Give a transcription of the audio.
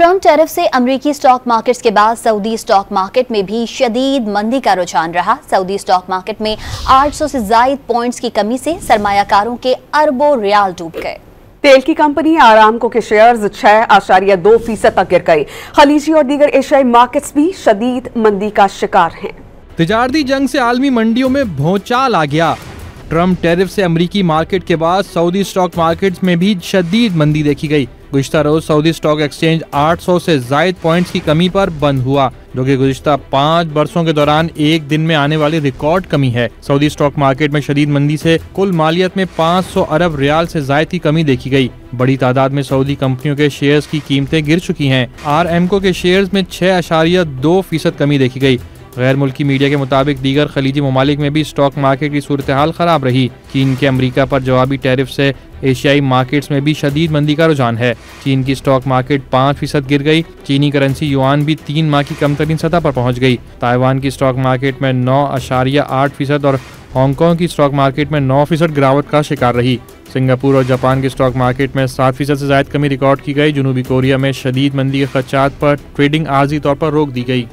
Trump tariff سے امریکی stock markets کے بعد سعودی سٹاک مارکیٹ میں بھی شدید مندی کا رجحان رہا۔ سعودی سٹاک مارکیٹ میں 800 سے زائد پوائنٹس کی کمی سے سرمایہ کاروں کے اربوں ریال ڈوب گئے۔ تیل کی کمپنی آرامکو کے شیئرز 6.2% تک گر گئی۔ خلیجی اور دیگر ایشیائی مارکیٹس بھی شدید مندی کا شکار ہیں۔ تجارتی جنگ سے عالمی منڈیوں میں بھونچال آ گیا۔ ٹرمپ ٹیرف سے امریکی مارکیٹ کے بعد سعودی سٹاک مارکیٹس میں بھی شدید مندی دیکھی گئی۔ گزشتہ روز سعودی سٹاک ایکسچینج 800 سے زائد پوائنٹس کی کمی پر بند ہوا، جو کہ گزشتہ 5 برسوں کے دوران ایک دن میں آنے والی ریکارڈ کمی ہے۔ سعودی سٹاک مارکیٹ میں شدید مندی سے کل مالیت میں 500 ارب ریال سے زائد کی کمی دیکھی گئی۔ بڑی تعداد میں سعودی کمپنیوں کے شیئرز کی قیمتیں گر چکی ہیں۔ آرامکو کے شیئرز میں 6.2% کمی دیکھی گئی۔ غیر ملکی میڈیا کے مطابق دیگر خلیجی ممالک میں بھی سٹاک مارکیٹ کی صورتحال خراب رہی۔ چین کے امریکہ پر جوابی ٹیرف سے ایشیائی مارکیٹس میں بھی شدید مندی کا رجحان ہے۔ چین کی سٹاک مارکیٹ 5% گر گئی۔ چینی کرنسی یوان بھی 3 ماہ کی کم ترین سطح پر پہنچ گئی۔ تائیوان کی سٹاک مارکیٹ میں 9.8% اور ہانگ کانگ کی سٹاک مارکیٹ میں 9% گراوٹ کا شکار رہی۔ سنگاپور اور جاپان کی سٹاک مارکیٹ میں 7% سے زائد کمی ریکارڈ کی گئی۔ جنوبی کوریا میں شدید مندی کے خدشات پر ٹریڈنگ عارضی طور پر روک دی گئی۔